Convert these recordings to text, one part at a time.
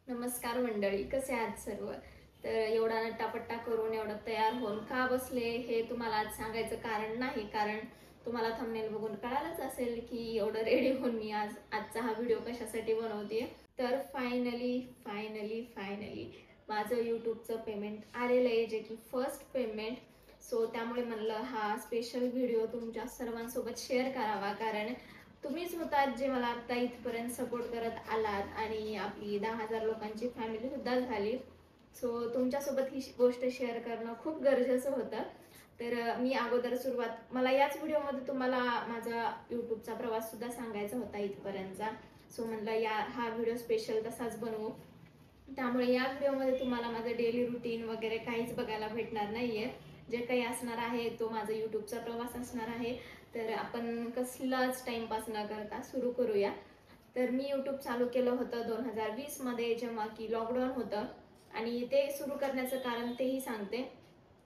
नमस्कार मंडळी, कसे आहात सर्व? तर एवढा नटापट्टा करून एवढं तयार होऊन का बसले हे तुम्हाला आज सांगायचं कारण नाही, कारण तुम्हाला थंबनेल बघून कळालंच असेल की एवढं रेडी होऊन मी आजचा हा व्हिडिओ कशासाठी बनवते. तर फायनली फायनली फायनली माझं यूट्यूबचं पेमेंट आलेलं आहे, जे की फर्स्ट पेमेंट. सो त्यामुळे म्हणलं हा स्पेशल व्हिडिओ तुमच्या सर्वांसोबत शेअर करावा, कारण तुम्हीच होतात जे मला आता इथपर्यंत सपोर्ट करत आलात आणि आपली 10,000 लोकांची फॅमिली सुद्धा झाली. सो तुमच्यासोबत ही गोष्ट शेअर करणं खूप गरजेचं होतं. तर मी अगोदर सुरुवात मला याच व्हिडिओमध्ये तुम्हाला माझा यूट्यूबचा प्रवास सुद्धा सांगायचा होता इथपर्यंतचा. सो म्हणलं हा व्हिडिओ स्पेशल तसाच बनवू. त्यामुळे या व्हिडिओमध्ये तुम्हाला माझं डेली रुटीन वगैरे काहीच बघायला भेटणार नाहीये. जे काही असणार आहे तो माझा यूट्यूबचा प्रवास असणार आहे. तर आपण कसलाच टाइमपास न करता सुरू करूया. तर मी यूट्यूब चालू केलं होतं 2020 मध्ये, जेव्हा की लॉकडाऊन होतं. आणि ते सुरू करण्याचं कारण तेही सांगते.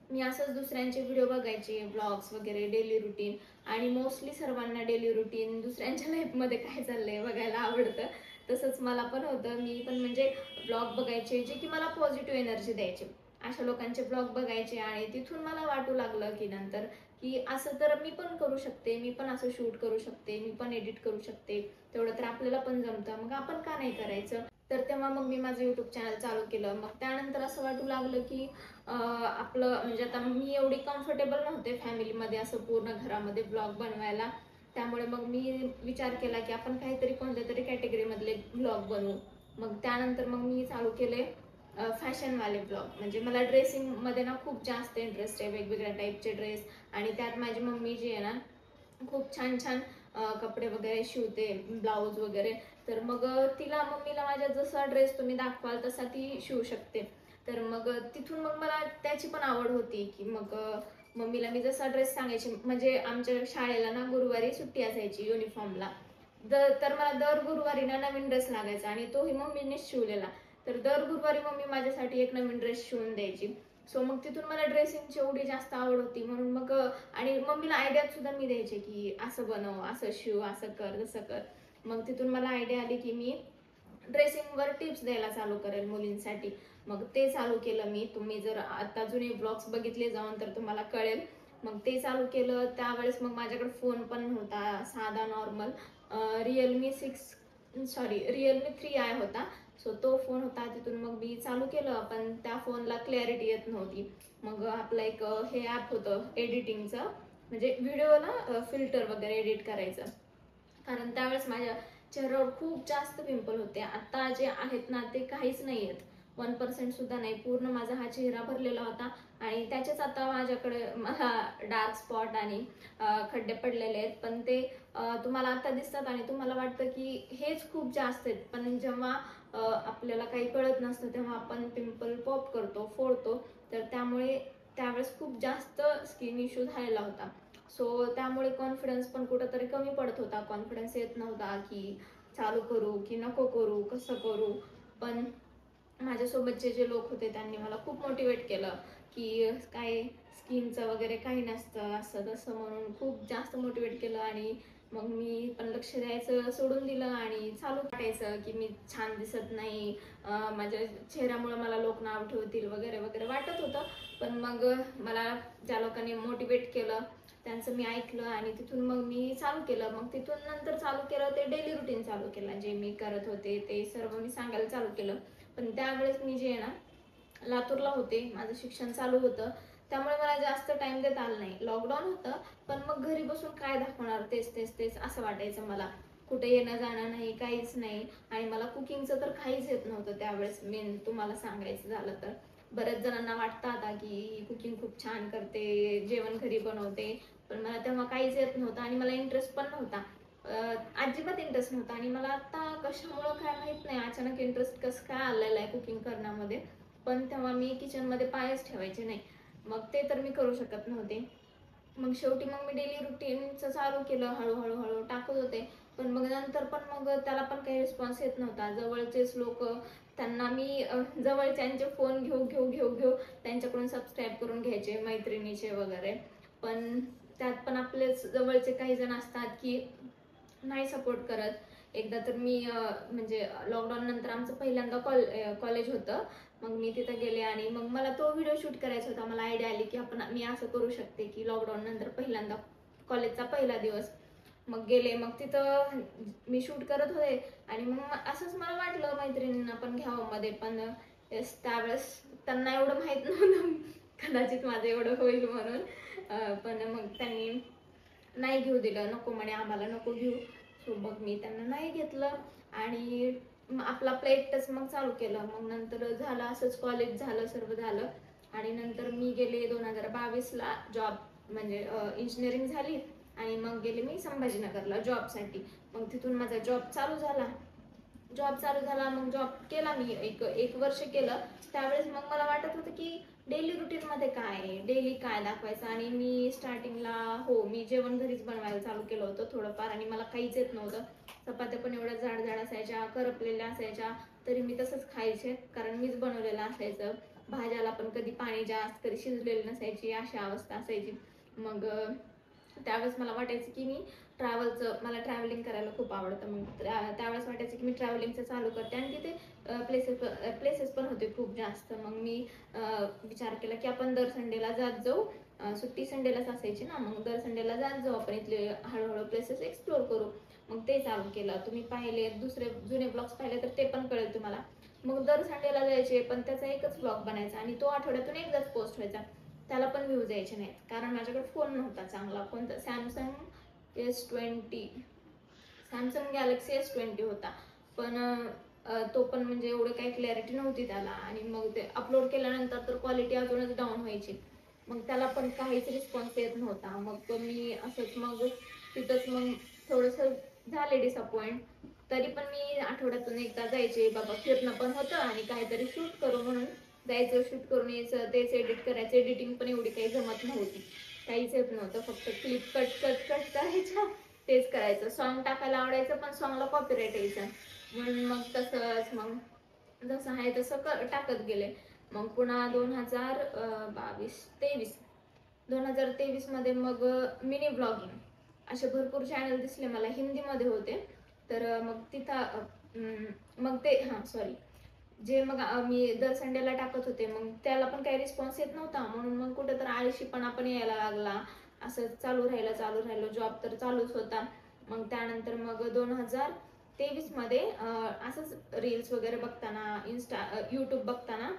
मी असंच दुसऱ्यांचे व्हिडिओ बघायचे, ब्लॉग्स वगैरे, डेली रुटीन. आणि मोस्टली सर्वांना डेली रुटीन दुसऱ्यांच्या लाईफमध्ये काय चाललंय बघायला आवडतं. तसंच मला पण होतं. मी पण म्हणजे ब्लॉग बघायचे जे की मला पॉझिटिव्ह एनर्जी द्यायचे. अशा लोकांचे ब्लॉग बघायचे आणि तिथून मला वाटू लागलं की नंतर की असं तर मी पण करू शकते, मी पण असं शूट करू शकते, मी पण एडिट करू शकते. तेवढं तर आपल्याला पण जमतं, मग आपण का नाही करायचं. तर तेव्हा मग मी माझं यूट्यूब चॅनल चालू केलं. मग त्यानंतर असं वाटू लागलं की आपलं म्हणजे आता मी एवढी कम्फर्टेबल नव्हते फॅमिलीमध्ये असं पूर्ण घरामध्ये ब्लॉग बनवायला. त्यामुळे मग मी विचार केला की आपण काहीतरी कोणत्या तरी कॅटेगरीमधले ब्लॉग बनवू. मग त्यानंतर मग मी चालू केले फॅशनवाले ब्लॉग. म्हणजे मला ड्रेसिंगमध्ये ना खूप जास्त इंटरेस्ट आहे, वेगवेगळ्या टाईपचे ड्रेस. आणि त्यात माझी मम्मी जी आहे ना खूप छान छान कपडे वगैरे शिवते, ब्लाऊज वगैरे. तर मग तिला मम्मीला माझ्या जसा ड्रेस तुम्ही दाखवाल तसा ती शिवू शकते. तर मग तिथून मग मला त्याची पण आवड होती की मग मम्मीला मी जसा ड्रेस सांगायची. म्हणजे आमच्या शाळेला ना गुरुवारी सुट्टी असायची युनिफॉर्मला. तर मला दर गुरुवारी ना नवीन ड्रेस लागायचा आणि तोही मम्मीनेच शिवलेला. तर दर गुरुवारी मम्मी माझ्यासाठी एक नवीन ड्रेस शिवून द्यायची. सो मग तिथून मला ड्रेसिंगची एवढी जास्त आवड होती, म्हणून मग आणि मम्मीला आयडिया सुद्धा मी द्यायचे की असं बनव, असं शिव, असं कर, तसं कर. मग तिथून मला आयडिया आली की मी ड्रेसिंगवर टिप्स द्यायला चालू करेल मुलींसाठी. मग ते चालू केलं मी. तुम्ही जर आता जुने ब्लॉग्स बघितले जाऊन तर तुम्हाला कळेल. मग ते चालू केलं. त्यावेळेस मग माझ्याकडे फोन पण नव्हता, साधा नॉर्मल रिअलमी 3i होता. सो तो फोन होता. तिथून मग मी चालू केलं, पण त्या फोनला क्लॅरिटी येत नव्हती. मग आपलं एक हे ॲप होतं एडिटिंगचं, म्हणजे व्हिडिओला फिल्टर वगैरे एडिट करायचं. कारण त्यावेळेस माझ्या चेहऱ्यावर खूप जास्त पिंपल होते. आता जे आहेत ना ते काहीच नाही आहेत, 1% सुद्धा नाही. पूर्ण माझा हा चेहरा भरलेला होता. आणि त्याचेच आता माझ्याकडे मला डार्क स्पॉट आणि खड्डे पडलेले आहेत. पण ते तुम्हाला आता दिसतात आणि तुम्हाला वाटतं की हेच खूप जास्त आहेत. पण जेव्हा आपल्याला काही कळत नसतं तेव्हा आपण पिंपल पॉप करतो, फोडतो. तर त्यामुळे त्यावेळेस खूप जास्त स्किन इश्यू झालेला होता. सो त्यामुळे कॉन्फिडन्स पण कुठंतरी कमी पडत होता. कॉन्फिडन्स येत नव्हता की चालू करू की नको करू, कसं करू. पण माझ्यासोबतचे जे लोक होते त्यांनी मला खूप मोटिवेट केलं की काय स्किनचं वगैरे काही नसतं, असं तसं म्हणून खूप जास्त मोटिवेट केलं. आणि मग मी पण लक्ष द्यायचं सोडून दिलं आणि चालू वाटायचं की मी छान दिसत नाही, माझ्या चेहऱ्यामुळे मला लोक नाव ठेवतील वगैरे वगैरे वाटत होतं. पण मग मला ज्या लोकांनी मोटिवेट केलं त्यांचं मी ऐकलं आणि तिथून मग मी चालू केलं. मग तिथून नंतर चालू केलं ते डेली रुटीन चालू केलं. जे मी करत होते ते सर्व मी सांगायला चालू केलं. पण त्यावेळेस मी जे आहे ना लातूरला होते, माझं शिक्षण चालू होतं. त्यामुळे मला जास्त टाइम देता आला नाही. लॉकडाऊन होतं, पण मग घरी बसून काय दाखवणार, तेच तेच तेच असं वाटायचं मला. कुठे येणं जाणं नाही, काहीच नाही. आणि मला कुकिंगचं तर काहीच येत नव्हतं त्यावेळेस. मेन तुम्हाला सांगायचं झालं तर बऱ्याच जणांना वाटतं आता की कुकिंग खूप छान करते, जेवण घरी बनवते. पण मला तेव्हा काहीच येत नव्हतं आणि मला इंटरेस्ट पण नव्हता. अजिबात इंटरेस्ट नव्हता. आणि मला आता कशामुळं काय माहित नाही अचानक इंटरेस्ट कसं काय आलेला आहे कुकिंग करण्यामध्ये. पण तेव्हा मी किचनमध्ये पायच ठेवायचे नाही. मग ते तर मी करू शकत नव्हते. मग शेवटी मग मी डेली रुटीनचं चालू केलं, हळूहळू हळू टाकत होते. पण मग नंतर पण मग त्याला पण काही रिस्पॉन्स येत नव्हता. जवळचेच लोक, त्यांना मी जवळच्यांचे फोन घेऊ त्यांच्याकडून सबस्क्राईब करून घ्यायचे, मैत्रिणीचे वगैरे. पण त्यात पण आपलेच जवळचे काही जण असतात की नाही सपोर्ट करत एकदा तर मी म्हणजे लॉकडाऊन नंतर आमचं पहिल्यांदा कॉलेज होतं, मग मी तिथं गेले आणि मग मला तो व्हिडिओ शूट करायचा होता. मला आयडिया आली की मी असं करू शकते की लॉकडाऊन नंतर पहिल्यांदा कॉलेजचा पहिला दिवस. मग गेले, मग तिथं मी शूट करत होते आणि मग असंच मला वाटलं मैत्रिणींना पण घ्यावं मध्ये, पण त्यावेळेस त्यांना एवढं माहित नव्हतं कदाचित माझं एवढं होईल म्हणून. पण मग त्यांनी नाही घेऊ दिलं, नको म्हणे आम्हाला नको घेऊ. सो मग मी त्यांना नाही घेतलं आणि आपला प्लेट टच मग चालू केलं. मग नंतर झालं असंच, कॉलेज झालं, सर्व झालं आणि नंतर मी गेले 2022ला जॉब, म्हणजे इंजिनिअरिंग झाली आणि मग गेले मी संभाजीनगरला जॉबसाठी. मग तिथून माझा जॉब चालू झाला. मग जॉब केला मी एक वर्ष केलं. त्यावेळेस मग मला वाटत होतं की डेली रुटीन मध्ये काय, डेली काय दाखवायचं. आणि मी स्टार्टिंगला मी जेवण घरीच बनवायला चालू केलं होतं थोडंफार, आणि मला काहीच येत नव्हतं. चपात्या पण एवढ्या जाड जाड असायच्या, करपलेल्या असायच्या, तरी मी तसंच खायचे कारण मीच बनवलेलं असायचं. भाज्याला पण कधी पाणी जास्त, कधी शिजलेली नसायची, अशी अवस्था असायची. मग त्यावेळेस मला वाटायचं की मला ट्रॅव्हलिंग करायला खूप आवडतं. मग त्यावेळेस वाटायचं की मी ट्रॅव्हलिंगचं चालू करते आणि तिथे प्लेसेस पण होते खूप जास्त. मग मी विचार केला की आपण दर संडेला जात जाऊ, सुट्टी संडेलाच असायची ना, मग दर संडेला जात जाऊ आपण, इथले हळूहळू प्लेसेस एक्सप्लोर करू. मग ते चालू केलं. तुम्ही पाहिले दुसरे जुने ब्लॉग्स पाहिले तर ते पण कळेल तुम्हाला. मग दर संडेला जायचे, पण त्याचा एकच ब्लॉग बनायचा आणि तो आठवड्यातून एकदाच पोस्ट व्हायचा. त्याला पण व्ह्यूज यायचे नाहीत कारण माझ्याकडे फोन नव्हता चांगला. कोणता? सॅमसंग गॅलेक्सी S20 होता, पण तो पण म्हणजे एवढं काही क्लॅरिटी नव्हती त्याला. आणि मग ते अपलोड केल्यानंतर तर क्वालिटी अजूनच डाऊन व्हायची. मग त्याला पण काहीच रिस्पॉन्स येत नव्हता. मग मी असंच मग तिथंच मग थोडंसं झाले डिसअपॉइंट. तरी पण मी आठवड्यातून एकदा जायचे, बाबा फिरणं पण होतं आणि काहीतरी शूट करू म्हणून जायचं, शूट करून यायचं, तेच एडिट करायचं. एडिटिंग पण एवढी काही जमत नव्हती, काहीच येत नव्हतं, फक्त क्लिप कट करायच्या, तेच करायचं. सॉन्ग टाकायला आवडायचं पण सॉन्गला कॉपीराइट यायचं, म्हणून मग तसंच मग जसं आहे तसं टाकत गेले. मग पुन्हा 2023 मध्ये मग मिनी ब्लॉगिंग असे भरपूर चॅनल दिसले मला, हिंदीमध्ये होते. तर मग तिथं मग ते जे मग मी दर संडेला टाकत होते, मग त्याला पण काही रिस्पॉन्स येत नव्हता. म्हणून मग कुठं तर आळशीपणा पण यायला लागला. असं चालू राहिलं. जॉब तर चालूच होता. मग त्यानंतर मग 2023 मध्ये असंच रील्स वगैरे बघताना, युट्यूब बघताना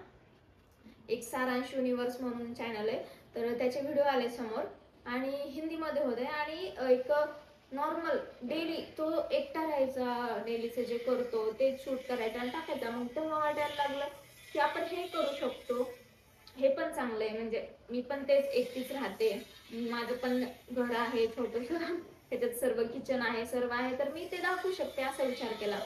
एक सारांश युनिवर्स म्हणून चॅनल आहे, तर त्याचे व्हिडिओ आले समोर आणि हिंदीमध्ये होते. आणि एक नॉर्मल डेली तो एकटा राहायचा, डेलीचे जे करतो ते शूट करायचा आणि टाकायचा. मग तेव्हा वाटायला लागलं की आपण हे करू शकतो, हे पण चांगलं आहे. म्हणजे मी पण तेच एकटीच राहते, माझं पण घर आहे छोटंसं, त्याच्यात सर्व किचन आहे, सर्व आहे, तर मी ते दाखवू शकते असा विचार केला.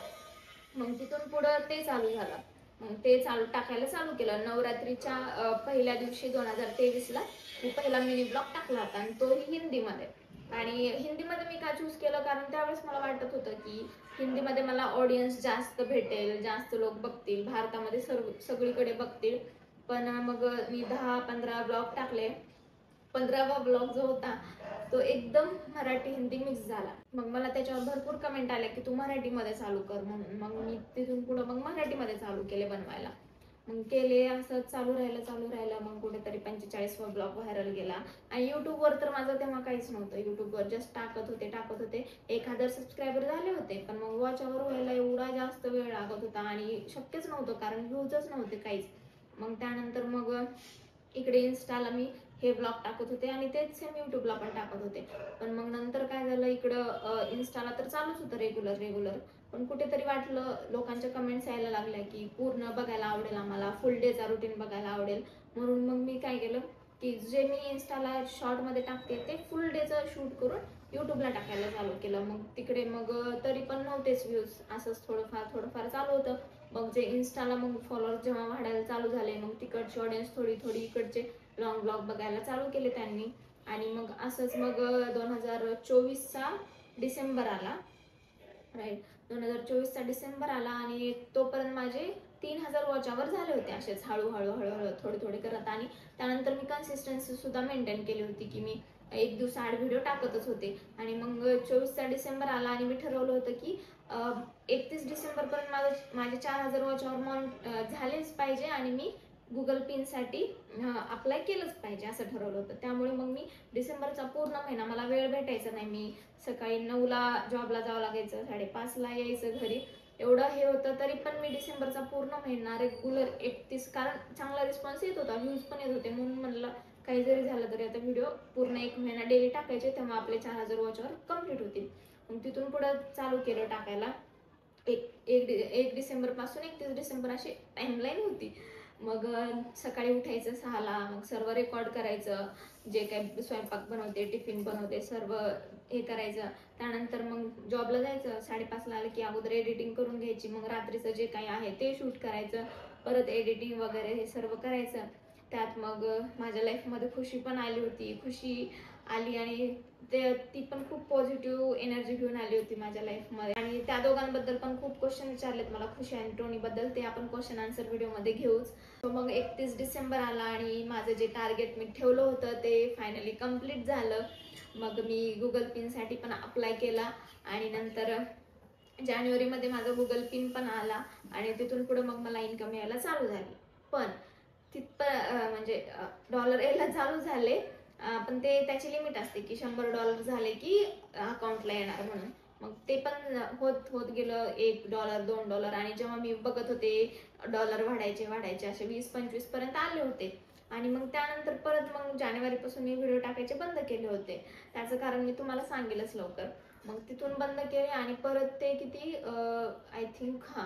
मग तिथून पुढं ते चालू झालं. मग ते टाकायला चालू केलं. नवरात्रीच्या पहिल्या दिवशी 2023ला मी पहिला मिनी ब्लॉग टाकला होता आणि तोही हिंदीमध्ये. आणि हिंदीमध्ये मी का चूज केलं, कारण त्यावेळेस मला वाटत होतं की हिंदीमध्ये मला ऑडियन्स जास्त भेटेल, जास्त लोक बघतील, भारतामध्ये सगळीकडे बघतील. पण मग मी 10-15 ब्लॉग टाकले. 15वा ब्लॉग जो होता तो एकदम मराठी हिंदी मिक्स झाला. मग मला त्याच्यावर भरपूर कमेंट आल्या की तू मराठीमध्ये चालू कर म्हणून. मग मी तिथून पुढं मग मराठीमध्ये चालू केले बनवायला. मग केले, असं चालू राहिलं. मग कुठेतरी 45वा ब्लॉग व्हायरल गेला. आणि युट्यूबवर तर माझं तेव्हा काहीच नव्हतं. युट्यूबवर जस्ट टाकत होते. 1000 सबस्क्रायबर झाले होते, पण मग वॉच आवर व्हायला एवढा जास्त वेळ लागत होता आणि शक्यच नव्हतं कारण व्ह्यूजच नव्हते काहीच. मग त्यानंतर मग इकडे इन्स्टाला मी हे ब्लॉग टाकत होते आणि तेच सेम युट्यूबला पण टाकत होते. पण मग नंतर काय झालं, इकडं इन्स्टाला तर चालूच होतं रेग्युलर, पण कुठेतरी वाटलं, लोकांच्या कमेंट्स यायला लागल्या की पूर्ण बघायला आवडेल आम्हाला, फुल डेचा रुटीन बघायला आवडेल. म्हणून मग मी काय केलं की जे मी इन्स्टाला शॉर्ट मध्ये टाकते ते फुल डेचं शूट करून युट्यूबला टाकायला चालू केलं. मग तिकडे मग तरी पण नव्हतेच व्ह्यूज, असंच थोडंफार चालू होतं. मग जे इन्स्टाला मग फॉलोअर्स जेव्हा वाढायला चालू झाले, मग तिकडची ऑडियन्स थोडी इकडचे लॉंग ब्लॉग बघायला चालू केले त्यांनी. आणि मग असंच मग 2024चा डिसेंबर आला, 2024चा डिसेंबर आला आणि तोपर्यंत माझे 3000 वॉच आवर झाले होते असेच हळूहळू थोडे करत. आणि त्यानंतर मी कन्सिस्टन्सी सुद्धा मेंटेन केली होती की मी एक दिवस 8 व्हिडिओ टाकतच होते. आणि मग 24चा डिसेंबर आला आणि मी ठरवलं होतं की 31 डिसेंबरपर्यंत माझे 4000 वॉच आवर माउंट झालेच पाहिजे आणि मी गुगल पिनसाठी अप्लाय केलंच पाहिजे असं ठरवलं होतं. त्यामुळे मग मी डिसेंबरचा पूर्ण महिना मला वेळ भेटायचा नाही. मी सकाळी 9ला जॉबला जावं लागायचं, 5:30ला यायचं घरी, एवढं हे होतं. तरी पण मी डिसेंबरचा पूर्ण महिना रेग्युलर 31, कारण चांगला रिस्पॉन्स येत होता, व्ह्यूज पण येत होते, म्हणून म्हणलं काही जरी झालं तरी आता व्हिडिओ पूर्ण 1 महिना डेली टाकायचे, तेव्हा आपले 4000 वॉचवर कम्प्लीट होतील. मग तिथून पुढे चालू केलं टाकायला. 1 डिसेंबर पासून 31 डिसेंबर अशी टाइमलाईन होती. मग सकाळी उठायचं 6ला, मग सर्व रेकॉर्ड करायचं, जे काही स्वयंपाक बनवते, टिफिन बनवते, सर्व हे करायचं. त्यानंतर मग जॉबला जायचं, 5:30ला आलं की अगोदर एडिटिंग करून घ्यायची, मग रात्रीचं जे काही आहे ते शूट करायचं, परत एडिटिंग वगैरे हे सर्व करायचं. त्यात मग माझ्या लाईफमध्ये खुशी पण आली होती, खुशी आली आणि ती पण खूप पॉझिटिव्ह एनर्जी घेऊन आली होती माझ्या लाईफमध्ये. आणि त्या दोघांबद्दल पण खूप क्वेश्चन विचारलेत मला, खुशी आणि टोनी बद्दल, ते आपण क्वेश्चन आन्सर व्हिडिओमध्ये घेऊच. मग 31 डिसेंबर आला आणि माझं जे टार्गेट मी ठेवलं होतं ते फायनली कम्प्लीट झालं. मग मी गुगल पिनसाठी पण अप्लाय केला आणि नंतर जानेवारीमध्ये माझा गुगल पिन पण आला आणि तिथून पुढे मग मला इन्कम यायला चालू झाली. पण म्हणजे डॉलर यायला चालू झाले, पण ते त्याची लिमिट असते की $100 झाले की अकाउंटला येणार म्हणून. मग ते पण होत गेलं, $1, $2, आणि जेव्हा मी बघत होते डॉलर वाढायचे असे 20-25 पर्यंत आले होते. आणि मग त्यानंतर परत मग जानेवारीपासून मी व्हिडिओ टाकायचे बंद केले होते. त्याचं कारण मी तुम्हाला सांगेलच लवकर. मग तिथून बंद केले आणि परत ते किती आय थिंक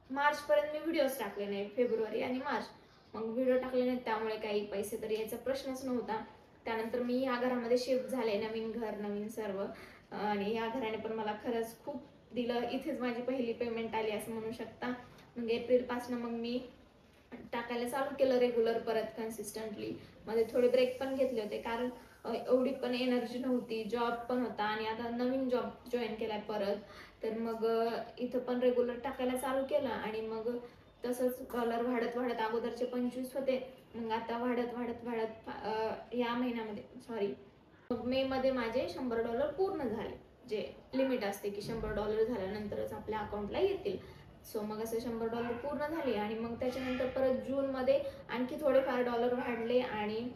मार्चपर्यंत मी व्हिडिओज टाकले नाही, फेब्रुवारी आणि मार्च. मग व्हिडिओ टाकले नाहीत, त्यामुळे काही पैसे तरी यायचा प्रश्नच नव्हता. त्यानंतर मी या घरामध्ये शिफ्ट झाले, नवीन घर, नवीन सर्व, आणि या घराने पण मला खरंच खूप दिलं. इथेच माझी पहिली पेमेंट आली असं म्हणू शकता. मग एप्रिलपासून मग मी टाकायला चालू केलं रेग्युलर, परत कन्सिस्टंटली. मध्ये थोडे ब्रेक पण घेतले होते, कारण एवढी पण एनर्जी नव्हती, जॉब पण होता आणि आता नवीन जॉब जॉईन केलाय परत. तर मग इथं पण रेग्युलर टाकायला चालू केलं आणि मग तसंच डॉलर वाढत अगोदरचे 25 होते, मग आता वाढत या महिन्यामध्ये मे मध्ये माझे $100 पूर्ण झाले, जे लिमिट असते की $100 झाल्यानंतरच आपल्या अकाउंटला येतील. सो मग असं $100 पूर्ण झाले आणि मग त्याच्यानंतर परत जूनमध्ये आणखी थोडेफार डॉलर वाढले आणि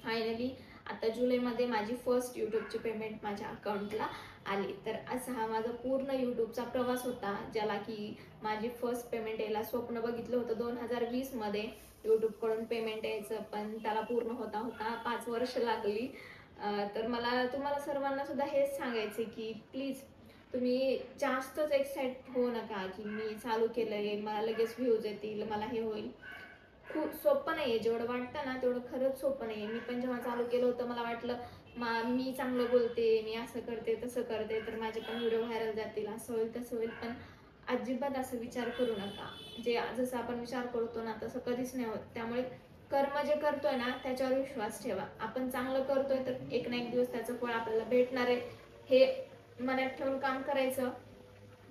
फायनली आता जुलैमध्ये माझी फर्स्ट यूट्यूबची पेमेंट माझ्या अकाउंटला आली. तर असा हा माझा पूर्ण यूट्यूबचा प्रवास होता, ज्याला की माझी फर्स्ट पेमेंट यायला स्वप्न बघितलं होतं 2020 मध्ये यूट्यूबकडून पेमेंट यायचं, पण त्याला पूर्ण होता 5 वर्ष लागली. तर मला तुम्हाला सर्वांना सुद्धा हेच सांगायचे की प्लीज तुम्ही जास्तच एक्साइट होऊ नका की मी चालू केलंय, मला लगेच व्ह्यूज येतील, मला हे होईल. खूप सोपं नाहीये, जेवढं वाटतं ना तेवढं खरंच सोपं नाहीये. मी पण जेव्हा चालू केलं होतं मला वाटलं मी चांगलं बोलते, मी असं करते तसं करते, तर माझे पण व्हिडिओ व्हायरल जातील, असं होईल तसं होईल. पण अजिबात असं विचार करू नका. जसं आपण विचार करतो ना तसं कधीच नाही होत. त्यामुळे कर्म जे करतोय ना त्याच्यावर विश्वास ठेवा. आपण चांगलं करतोय तर एक ना एक दिवस त्याचं फळ आपल्याला भेटणार आहे, हे मनात ठेवून काम करायचं,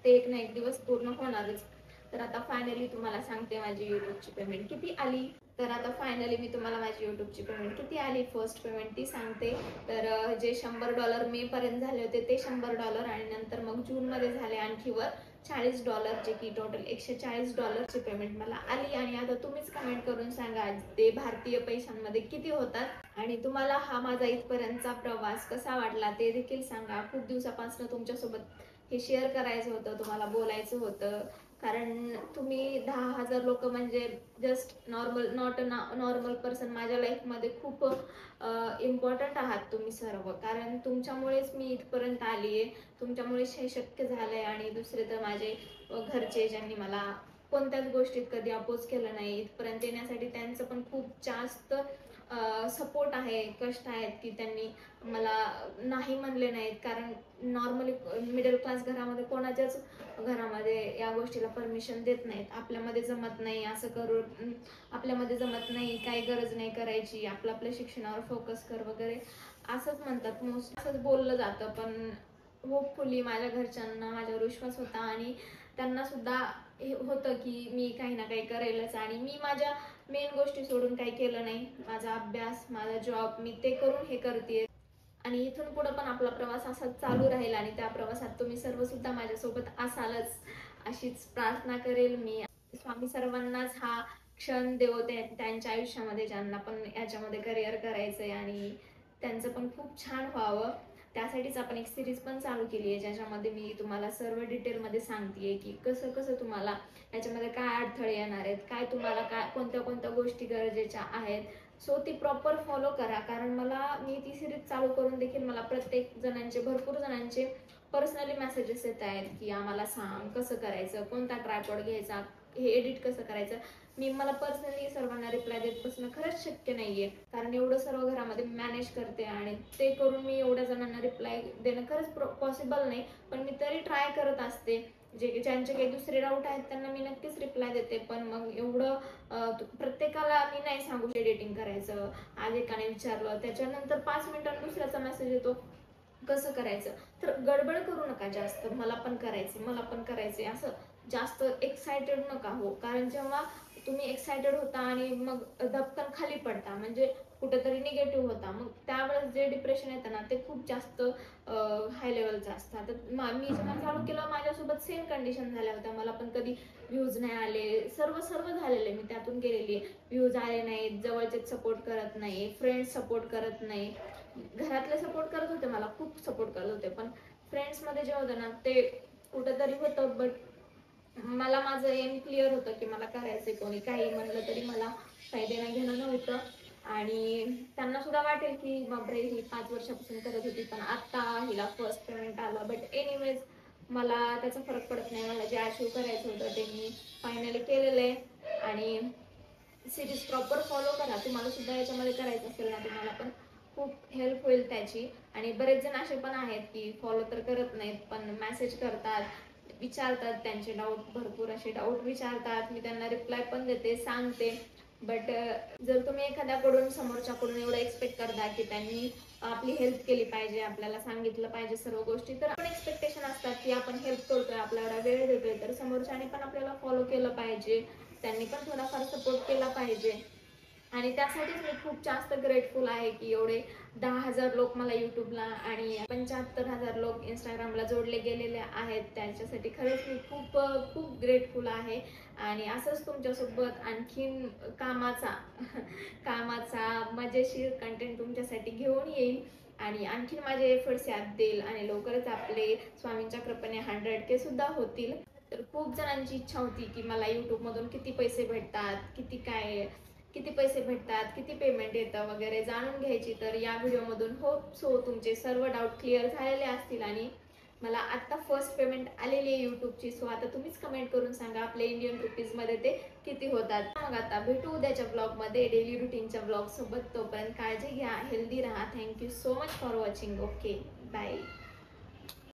ते एक ना एक दिवस पूर्ण होणारच. तर आता फायनली तुम्हाला सांगते माझी यूट्यूबची पेमेंट किती आली. तर आता फायनली मी तुम्हाला माझी यूट्यूबची पेमेंट किती आली, फर्स्ट पेमेंट ती सांगते. तर जे $100 मे पर्यंत झाले होते ते $100 आणि नंतर मग जून मध्ये झाले आणखी वर $40, जे की टोटल $140 पेमेंट मला आली. आणि आता तुम्हीच कमेंट करून सांगा ते भारतीय पैशांमध्ये किती होतात आणि तुम्हाला हा माझा इथपर्यंतचा प्रवास कसा वाटला ते देखील सांगा. खूप दिवसापासून तुमच्यासोबत हे शेअर करायचं होतं, तुम्हाला बोलायचं होतं, कारण तुम्ही 10,000 लोक म्हणजे just not a normal person माझ्या लाईफमध्ये खूप इम्पॉर्टंट आहात तुम्ही सर्व. कारण तुमच्यामुळेच मी इथपर्यंत आली आहे, तुमच्यामुळेच हे शक्य झालंय. आणि दुसरे तर माझे घरचे, ज्यांनी मला कोणत्याच गोष्टीत कधी अपोज केलं नाही, इथपर्यंत येण्यासाठी त्यांचं पण खूप जास्त सपोर्ट आहे, कष्ट आहेत की त्यांनी मला नाही म्हणले नाहीत. कारण नॉर्मली मिडल क्लास घरामध्ये कोणाच्याच घरामध्ये या गोष्टीला परमिशन देत नाहीत. आपल्यामध्ये जमत नाही असं करू, आपल्यामध्ये जमत नाही, काही गरज नाही करायची, आपल्या शिक्षणावर फोकस कर वगैरे असंच म्हणतात, मोस्ट असंच बोललं जातं. पण होपफुली माझ्या घरच्यांना माझ्यावर विश्वास होता आणि त्यांना सुद्धा हे होतं की मी काही ना काही करेलच. आणि मी माझ्या मेन गोष्टी सोडून काही केलं नाही. माझा अभ्यास, माझा जॉब, मी ते करून हे करते. आणि इथून पुढे पण आपला प्रवास असाच चालू राहील आणि त्या प्रवासात तुम्ही सर्व सुद्धा माझ्यासोबत असालच अशीच प्रार्थना करेल मी. स्वामी सर्वांनाच हा क्षण देवो त्यांच्या आयुष्यामध्ये ज्यांना पण याच्यामध्ये करिअर करायचंय आणि त्यांचं पण खूप छान व्हावं. त्यासाठीच आपण एक सिरीज पण चालू केली आहे ज्याच्यामध्ये मी तुम्हाला सर्व डिटेलमध्ये सांगतेय की कसं कसं तुम्हाला याच्यामध्ये काय अडथळे येणार आहेत, काय तुम्हाला काय कोणत्या कोणत्या गोष्टी गरजेच्या आहेत. सो ती प्रॉपर फॉलो करा, कारण मी ती सिरीज चालू करून देखील मला भरपूर जणांचे पर्सनली मेसेजेस येत आहेत की आम्हाला सांग कसं करायचं, कोणता ट्रायपॉड घ्यायचा, हे एडिट कसं करायचं. मला पर्सनली सर्वांना रिप्लाय देत बसणं खरंच शक्य नाहीये, कारण एवढं सर्व घरामध्ये मॅनेज करते आणि ते करून मी एवढ्या जणांना रिप्लाय देणं खरंच पॉसिबल नाही. पण मी तरी ट्राय करत असते. ज्यांचे काही दुसरे डाऊट आहेत त्यांना मी नक्कीच रिप्लाय देते. पण मग एवढं प्रत्येकाला मी नाही सांगू एडिटिंग करायचं. आज एकाने विचारलं त्याच्यानंतर 5 मिनिटांनी दुसऱ्याचा मेसेज येतो कसं करायचं. तर गडबड करू नका जास्त, मला पण करायचे असं जास्त एक्साइटेड नका हो, कारण जेव्हा तुम्ही एक्साइटेड होता आणि मग धपकन खाली पडता म्हणजे कुठेतरी निगेटिव्ह होता, मग त्यावेळेस जे डिप्रेशन येतं ना ते खूप जास्त हाय लेवलचं असतं. तर मी जेव्हा चालू केलं माझ्यासोबत सेम कंडिशन झाल्या होत्या. मला पण कधी व्ह्यूज नाही आले, सर्व झालेले, मी त्यातून गेलेली. व्ह्यूज आले नाहीत, जवळचे सपोर्ट करत नाही, फ्रेंड्स सपोर्ट करत नाही. घरातले सपोर्ट करत होते, मला खूप सपोर्ट करत होते, पण फ्रेंड्स मध्ये जे होतं ना ते कुठेतरी होतं. बट मला माझं एम क्लिअर होतं की मला करायचंय. कोणी काही म्हणलं तरी मला काही देणं घेणं नव्हतं आणि त्यांना सुद्धा वाटेल की बापरे ही 5 वर्षापासून करत होती पण आता हिला फर्स्ट पेमेंट आलं. बट एनिवेज मला त्याचा फरक पडत नाही. मला जे अचीव करायचं होतं ते मी फायनली केलेलं आहे आणि सिरीज प्रॉपर फॉलो करा. तुम्हाला सुद्धा याच्यामध्ये करायचं असेल ना तुम्हाला पण खूप हेल्प होईल त्याची. आणि बरेच जण असे पण आहेत की फॉलो तर करत नाहीत पण मेसेज करतात, विचारतात, त्यांचे डाऊट भरपूर असे डाऊट विचारतात, मी त्यांना रिप्लाय पण देते, सांगते. बट जर तुम्ही एखाद्याकडून समोरच्याकडून एवढं एक्सपेक्ट करता की त्यांनी आपली हेल्प केली पाहिजे, आपल्याला सांगितलं पाहिजे सर्व गोष्टी, तर आपण एक्सपेक्टेशन असतात की आपण हेल्प करतोय, आपल्याला वेळ देतोय, तर समोरच्याने पण आपल्याला फॉलो केलं पाहिजे, त्यांनी पण थोडाफार सपोर्ट केला पाहिजे. आणि त्यासाठीच मी खूप जास्त ग्रेटफुल आहे की एवढे 10,000 लोक मला युट्यूबला आणि 75,000 लोक इंस्टाग्रामला जोडले गेलेले आहेत. त्याच्यासाठी खरंच मी खूप खूप ग्रेटफुल आहे. आणि असंच तुमच्यासोबत आणखीन कामाचा मजेशीर कंटेंट तुमच्यासाठी घेऊन येईल आणि आणखीन माझे एफर्ट्स याद देईल आणि लवकरच आपले स्वामींच्या कृपेने 100K सुद्धा होतील. तर खूप जणांची इच्छा होती की मला युट्यूब मधून किती पैसे भेटतात, किती पेमेंट येतं वगैरे जाणून घ्यायची. तर या व्हिडिओमधून होप सो तुमचे सर्व डाऊट क्लिअर झालेले असतील आणि मला आता फर्स्ट पेमेंट आलेली आहे युट्यूबची. सो आता तुम्हीच कमेंट करून सांगा आपल्या इंडियन रुपीजमध्ये ते किती होतात. मग आता भेटू उद्याच्या ब्लॉगमध्ये डेली रुटीनच्या ब्लॉग सोबत. तोपर्यंत काळजी घ्या, हेल्दी राहा. Thank you so much for watching. Okay, bye.